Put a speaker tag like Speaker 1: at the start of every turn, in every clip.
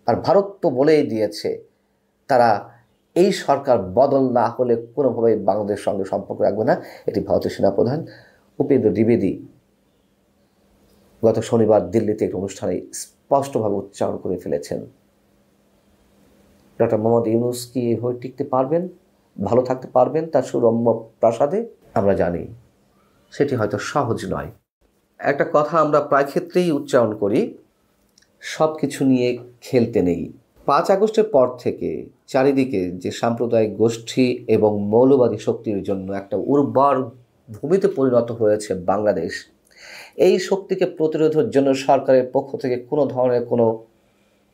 Speaker 1: আর ভারত তো বলেই দিয়েছে তারা এই সরকার বদল না হলে কোনোভাবেই বাংলাদেশের সঙ্গে সম্পর্ক রাখবে না। এটি ভারতের সেনাপ্রধান উপেন্দ্র দ্বিবেদী গত শনিবার দিল্লিতে একটি অনুষ্ঠানে স্পষ্টভাবে উচ্চারণ করে ফেলেছেন। ডক্টর মোহাম্মদ ইউনূস কি এভাবে টিকতে পারবেন, ভালো থাকতে পারবেন তার সুরম্য প্রাসাদে? আমরা জানি সেটি হয়তো সহজ নয়। একটা কথা আমরা প্রায় ক্ষেত্রেই উচ্চারণ করি, সব কিছু নিয়ে খেলতে নেই। 5 আগস্টের পর থেকে চারিদিকে যে সাম্প্রদায়িক গোষ্ঠী এবং মৌলবাদী শক্তির জন্য একটা উর্বর ভূমিতে পরিণত হয়েছে বাংলাদেশ, এই শক্তিকে প্রতিরোধের জন্য সরকারের পক্ষ থেকে কোনো ধরনের কোনো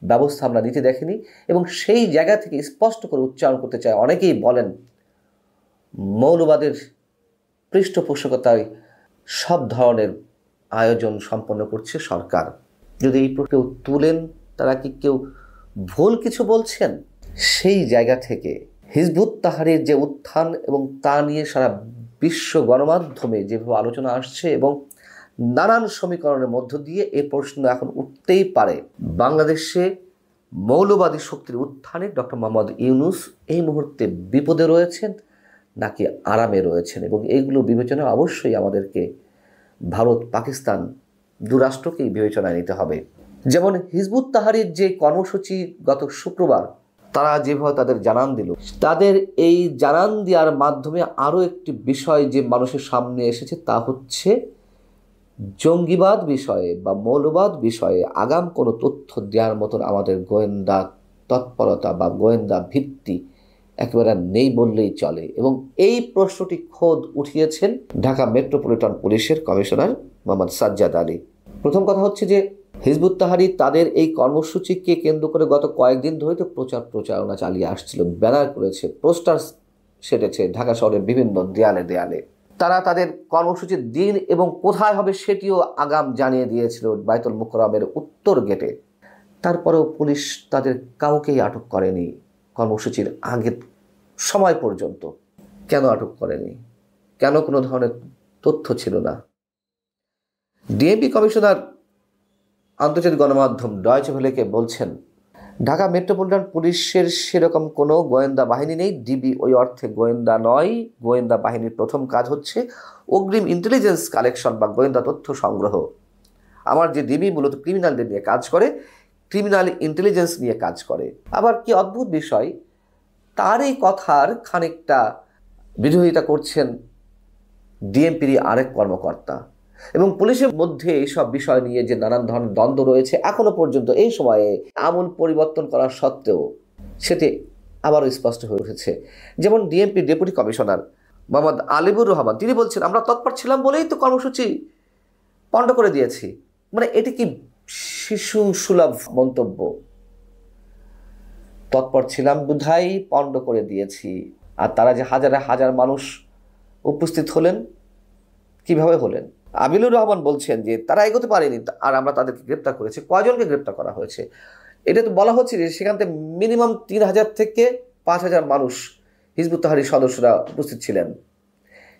Speaker 1: ব্যবস্থা আমরা নিতে দেখিনি। এবং সেই জায়গা থেকে স্পষ্ট করে উচ্চারণ করতে চায়, অনেকেই বলেন মৌলবাদের পৃষ্ঠপোষকতায় সব ধরনের আয়োজন সম্পন্ন করছে সরকার। যদি এই কেউ তুলেন, তারা কি কেউ ভুল কিছু বলছেন? সেই জায়গা থেকে হিজবুত তাহরীর যে উত্থান এবং তা নিয়ে সারা বিশ্ব গণমাধ্যমে যেভাবে আলোচনা আসছে এবং নানান সমীকরণের মধ্য দিয়ে এই প্রশ্ন এখন উঠতেই পারে, বাংলাদেশে মৌলবাদী শক্তির উত্থানে ডক্টর মোহাম্মদ ইউনূস এই মুহূর্তে বিপদে রয়েছেন নাকি আরামে রয়েছেন। এবং এইগুলো বিবেচনা অবশ্যই আমাদেরকে ভারত পাকিস্তান দুরাষ্ট্রকেই বিবেচনায় নিতে হবে। যেমন হিজবুত তাহরীর যে কর্মসূচি গত শুক্রবার তারা যেভাবে তাদের জানান দিল, তাদের এই জানান দেওয়ার মাধ্যমে আরও একটি বিষয় যে মানুষের সামনে এসেছে, তা হচ্ছে জঙ্গিবাদ বিষয়ে বা মৌলবাদ বিষয়ে আগাম কোনো তথ্য দেওয়ার মতন আমাদের গোয়েন্দা তৎপরতা বা গোয়েন্দা ভিত্তি একেবারে নেই বললেই চলে। এবং এই প্রশ্নটি খোদ উঠিয়েছেন ঢাকা মেট্রোপলিটন পুলিশের কমিশনার মোহাম্মদ সাজ্জাদ আলী। প্রথম কথা হচ্ছে যে হিজবুত তাহরীর তাদের এই কর্মসূচিকে কেন্দ্র করে গত কয়েকদিন ধরে তো প্রচারণা চালিয়ে আসছিল, ব্যানার করেছে, পোস্টার সেটেছে ঢাকা শহরের বিভিন্ন দেয়ালে দেয়ালে। তারা তাদের কর্মসূচির দিন এবং কোথায় হবে সেটিও আগাম জানিয়ে দিয়েছিল বায়তুল মুকাররমের উত্তর গেটে। তারপরেও পুলিশ তাদের কাউকেই আটক করেনি কর্মসূচির আগের সময় পর্যন্ত। কেন আটক করেনি? কেন কোনো ধরনের তথ্য ছিল না? ডিএমপি কমিশনার আন্তর্জাতিক গণমাধ্যম ডয়েচে ভেলেকে বলছেন, ঢাকা মেট্রোপলিটন পুলিশের সেরকম কোনো গোয়েন্দা বাহিনী নেই, ডিবি ওই অর্থে গোয়েন্দা নয়। গোয়েন্দা বাহিনীর প্রথম কাজ হচ্ছে অগ্রিম ইন্টেলিজেন্স কালেকশন বা গোয়েন্দা তথ্য সংগ্রহ। আমার যে ডিবি মূলত ক্রিমিনালদের নিয়ে কাজ করে, ক্রিমিনাল ইন্টেলিজেন্স নিয়ে কাজ করে। আবার কি অদ্ভুত বিষয়, তার এই কথার খানিকটা বিরোধিতা করছেন ডিএমপির আরেক কর্মকর্তা। এবং পুলিশের মধ্যে এইসব বিষয় নিয়ে যে নানান ধরনের দ্বন্দ্ব রয়েছে এখনো পর্যন্ত এই সময়ে আমূল পরিবর্তন করা সত্ত্বেও সেটি আবারও স্পষ্ট হয়ে উঠেছে। যেমন DMP deputy commissioner Mohammad Alibur Rahman, তিনি বলছেন, আমরা তৎপর ছিলাম বলেই তো কর্মসূচি পণ্ড করে দিয়েছি। মানে এটি কি শিশু সুলভ মন্তব্য? তৎপর ছিলাম বুধাই পণ্ড করে দিয়েছি। আর তারা যে হাজার হাজার মানুষ উপস্থিত হলেন, কিভাবে হলেন? আমিনুর রহমান বলছেন যে তারা এগোতে পারেনি আর আমরা তাদেরকে গ্রেপ্তার করেছি। কয়জনকে গ্রেপ্তার করা হয়েছে? এটা তো বলা হচ্ছে যে সেখান থেকে মিনিমাম 3000 থেকে 5000 মানুষ হিজবুত তাহরীর সদস্যরা উপস্থিত ছিলেন।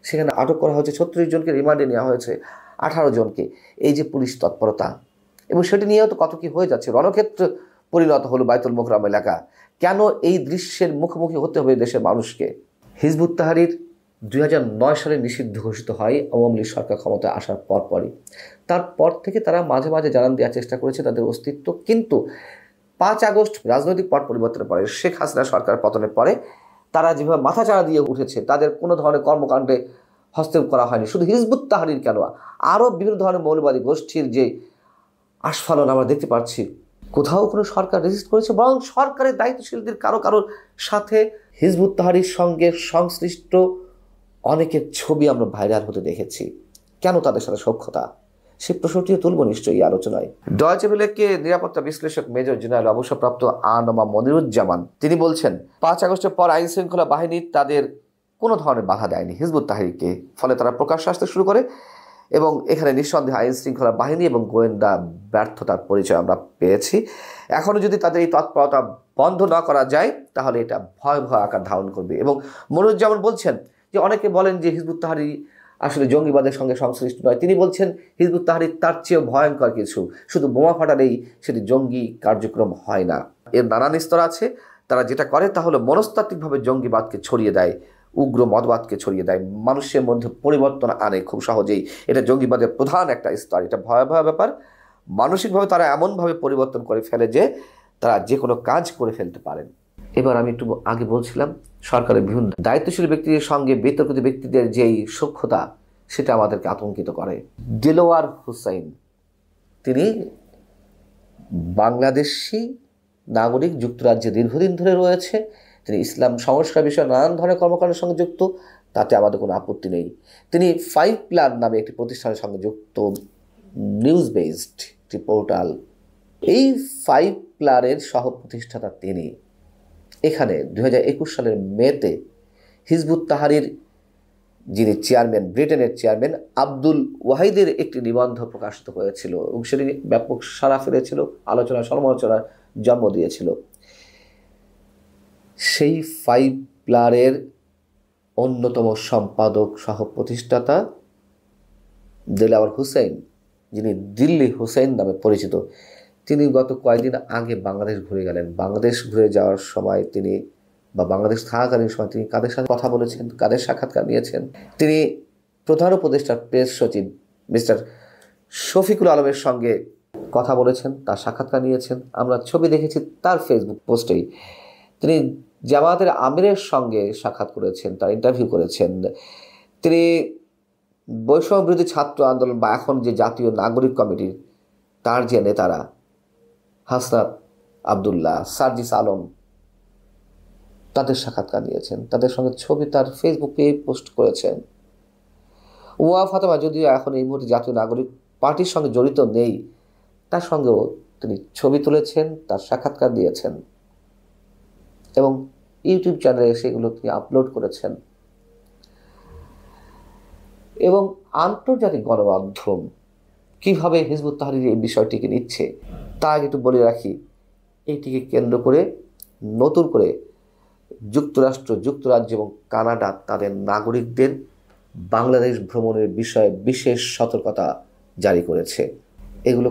Speaker 1: সেখানে আটক করা হয়েছে 36 জনকে, রিমান্ডে নেওয়া হয়েছে 18 জনকে। এই যে পুলিশ তৎপরতা, এবং সেটি নিয়েও তো কত কি হয়ে যাচ্ছে। রণক্ষেত্র পরিণত হলো বায়তুল মুকাররম এলাকা। কেন এই দৃশ্যের মুখোমুখি হতে হবে দেশের মানুষকে? হিজবুত তাহরীর 2009 সালে নিষিদ্ধ ঘোষিত হয় আওয়ামী লীগ সরকার ক্ষমতায় আসার পরপরই। তারপর থেকে তারা মাঝে মাঝে জানান দেওয়ার চেষ্টা করেছে তাদের অস্তিত্ব। কিন্তু 5 আগস্ট রাজনৈতিক পট পরিবর্তনের পরে, শেখ হাসিনা সরকার পতনের পরে তারা যেভাবে মাথাচাড়া দিয়ে উঠেছে, তাদের কোনো ধরনের কর্মকাণ্ডে হস্তক্ষেপ করা হয়নি। শুধু হিজবুত তাহরীর কেন, আরও বিভিন্ন ধরনের মৌলবাদী গোষ্ঠীর যে আস্ফালন আমরা দেখতে পাচ্ছি, কোথাও কোনো সরকার রেজিস্ট করেছে? বরং সরকারের দায়িত্বশীলদের কারো সাথে হিজবুত তাহরীর সঙ্গে সংশ্লিষ্ট অনেকের ছবি আমরা ভাইরাল হতে দেখেছি। কেন তাদের সাথে সখ্যতা? সে প্রশ্নটিও তুলব নিশ্চয়ই আলোচনায়। ডয়েচে ভেলেকে নিরাপত্তা বিশ্লেষক মেজর জেনারেল অবসরপ্রাপ্ত আনমা মনিরুজ্জামান, তিনি বলছেন, 5 আগস্টের পর আইন শৃঙ্খলা বাহিনী তাদের কোনো ধরনের বাধা দেয়নি হিজবুত তাহরীরকে। ফলে তারা প্রকাশ্যে আসতে শুরু করে এবং এখানে নিঃসন্দেহে আইন শৃঙ্খলা বাহিনী এবং গোয়েন্দা ব্যর্থতার পরিচয় আমরা পেয়েছি। এখনও যদি তাদের এই তৎপরতা বন্ধ না করা যায় তাহলে এটা ভয়াবহ আকার ধারণ করবে। এবং মনিরুজ্জামান বলছেন যে অনেকে বলেন যে হিজবুত তাহরীর আসলে জঙ্গিবাদের সঙ্গে সংশ্লিষ্ট নয়। তিনি বলছেন হিজবুত তাহরীর তার চেয়েও ভয়ঙ্কর কিছু, শুধু বোমা ফাটালেই সেটি জঙ্গি কার্যক্রম হয় না, এর নানান স্তর আছে। তারা যেটা করে তা হলো মনস্তাত্ত্বিকভাবে জঙ্গিবাদকে ছড়িয়ে দেয়, উগ্র মতবাদকে ছড়িয়ে দেয়, মানুষের মধ্যে পরিবর্তন আনে খুব সহজেই। এটা জঙ্গিবাদের প্রধান একটা স্তর, এটা ভয়াবহ ব্যাপার। মানসিকভাবে তারা এমনভাবে পরিবর্তন করে ফেলে যে তারা যে কোনো কাজ করে ফেলতে পারেন। এবার আমি একটু আগে বলছিলাম সরকারের বিভিন্ন দায়িত্বশীল ব্যক্তিদের সঙ্গে বিতর্কিত ব্যক্তিদের যেই সূক্ষ্মতা, সেটা আমাদেরকে আতঙ্কিত করে। দেলোয়ার হোসাইন, তিনি বাংলাদেশি নাগরিক, যুক্তরাজ্যে দীর্ঘদিন ধরে রয়েছে, তিনি ইসলাম সংস্কার বিষয়ে নানান ধরনের কর্মকাণ্ডের সঙ্গে যুক্ত, তাতে আমাদের কোনো আপত্তি নেই। তিনি 5 প্লান নামে একটি প্রতিষ্ঠানের সঙ্গে যুক্ত, নিউজ বেসড একটি পোর্টাল। এই 5 প্লানের সহ প্রতিষ্ঠাতা তিনি। এখানে 2021 সালের মেতে হিজবুত তাহরীর যিনি চেয়ারম্যান, ব্রিটেনের চেয়ারম্যান আব্দুল ওয়াহিদের একটি নিবন্ধ প্রকাশিত হয়েছিল এবং সেটি ব্যাপক সাড়া ফেলেছিল, আলোচনা সমালোচনার জন্ম দিয়েছিল। সেই 5 প্লানের অন্যতম সম্পাদক সহ প্রতিষ্ঠাতা দেলোয়ার হোসেন, যিনি দিল্লি হোসেন নামে পরিচিত, তিনি গত কয়েকদিন আগে বাংলাদেশ ঘুরে গেলেন। বাংলাদেশ ঘুরে যাওয়ার সময় তিনি বাংলাদেশ থাকাকালীন সময় তিনি কাদের সাথে কথা বলেছেন, কাদের সাক্ষাৎকার নিয়েছেন? তিনি প্রধান উপদেষ্টার প্রেস সচিব মিস্টার শফিকুল আলমের সঙ্গে কথা বলেছেন, তার সাক্ষাৎকার নিয়েছেন। আমরা ছবি দেখেছি তার ফেসবুক পোস্টেই। তিনি জামায়াতের আমিরের সঙ্গে সাক্ষাৎ করেছেন, তার ইন্টারভিউ করেছেন। তিনি বৈষম্য বিরোধী ছাত্র আন্দোলন বা এখন যে জাতীয় নাগরিক কমিটির তার যে নেতারা হাসনাত আবদুল্লাহ, সার্জিস আলম, তাদের সাক্ষাৎকার নিয়েছেন, তাদের সঙ্গে ছবি তার ফেসবুকে পোস্ট করেছেন। ওয়া ফাতেমা যদিও এখন এই মুহূর্তে জাতীয় নাগরিক পার্টির সঙ্গে জড়িত নেই, তার সঙ্গেও তিনি ছবি তুলেছেন, তার সাক্ষাৎকার দিয়েছেন এবং ইউটিউব চ্যানেলে সেগুলো তিনি আপলোড করেছেন। এবং আন্তর্জাতিক গণমাধ্যম কীভাবে হিজবুত তাহরীর এই বিষয়টিকে নিচ্ছে তা আগে একটু বলে রাখি। এইটিকে কেন্দ্র করে নতুন করে যুক্তরাষ্ট্র, যুক্তরাজ্য এবং কানাডা তাদের নাগরিকদের বাংলাদেশ ভ্রমণের বিষয়ে বিশেষ সতর্কতা জারি করেছে। এগুলো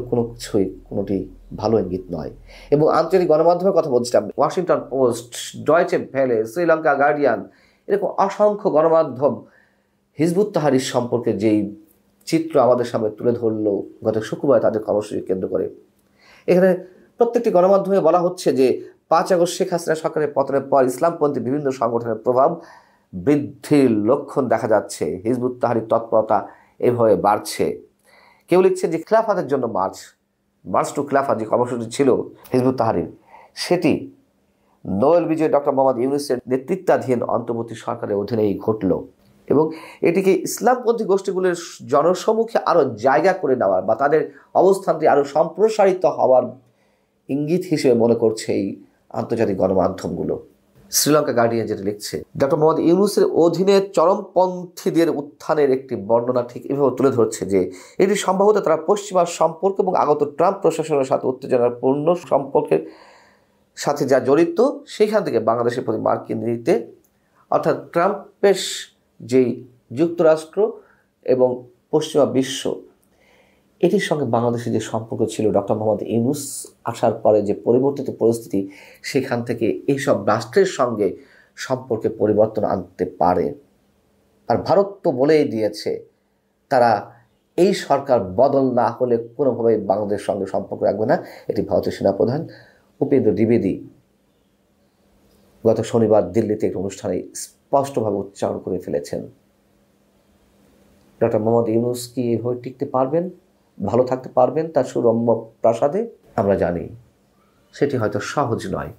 Speaker 1: কোনোটি ভালো ইঙ্গিত নয়। এবং আন্তর্জাতিক গণমাধ্যমের কথা বলছিলাম, Washington post, Deutsche Welle, Sri Lanka guardian, এরকম অসংখ্য গণমাধ্যম হিজবুত তাহরীর সম্পর্কে যেই চিত্র আমাদের সামনে তুলে ধরল গত শুক্রবার তাদের কর্মসূচি কেন্দ্র করে। এখানে প্রত্যেকটি গণমাধ্যমে বলা হচ্ছে যে 5 আগস্ট শেখ হাসিনা সরকারের পতনের পর ইসলামপন্থী বিভিন্ন সংগঠনের প্রভাব বৃদ্ধির লক্ষণ দেখা যাচ্ছে, হিজবুত তাহরীর তৎপরতা এভাবে বাড়ছে। কেউ লিখছে যে খিলাফতের জন্য মার্চ টু খিলাফত যে কর্মসূচি ছিল হিজবুত তাহরীর, সেটি নোবেল বিজয়ী ডক্টর মোহাম্মদ ইউনূসের নেতৃত্বাধীন অন্তর্বর্তী সরকারের অধীনেই ঘটল এবং এটিকে ইসলামপন্থী গোষ্ঠীগুলোর জনসমুখে আরও জায়গা করে নেওয়ার বা তাদের অবস্থানটি আরও সম্প্রসারিত হওয়ার ইঙ্গিত হিসেবে মনে করছে এই আন্তর্জাতিক গণমাধ্যমগুলো। শ্রীলঙ্কা গার্ডিয়ান যেটা লিখছে, ডক্টর মোহাম্মদ ইউনূসের অধীনে চরমপন্থীদের উত্থানের একটি বর্ণনা ঠিক এভাবে তুলে ধরছে যে এটি সম্ভবত তারা পশ্চিমা সম্পর্ক এবং আগত ট্রাম্প প্রশাসনের সাথে উত্তেজনাপূর্ণ সম্পর্কের সাথে যা জড়িত, সেইখান থেকে বাংলাদেশের প্রতি মার্কিন নীতিতে, অর্থাৎ ট্রাম্পের যেই যুক্তরাষ্ট্র এবং পশ্চিমা বিশ্ব, এটির সঙ্গে বাংলাদেশের যে সম্পর্ক ছিল ডক্টর মোহাম্মদ ইউনূস আসার পরে যে পরিবর্তিত পরিস্থিতি, সেখান থেকে এইসব রাষ্ট্রের সঙ্গে সম্পর্কে পরিবর্তন আনতে পারে। আর ভারত তো বলেই দিয়েছে তারা এই সরকার বদল না হলে কোনোভাবেই বাংলাদেশের সঙ্গে সম্পর্ক রাখবে না। এটি ভারতের সেনাপ্রধান উপেন্দ্র দ্বিবেদী গত শনিবার দিল্লিতে একটি অনুষ্ঠানে স্পষ্টভাবে উচ্চারণ করে ফেলেছেন। ডক্টর মোহাম্মদ ইউনূস কি এভাবে টিকতে পারবেন, ভালো থাকতে পারবেন তার সুরম্য প্রাসাদে? আমরা জানি সেটি হয়তো সহজ নয়।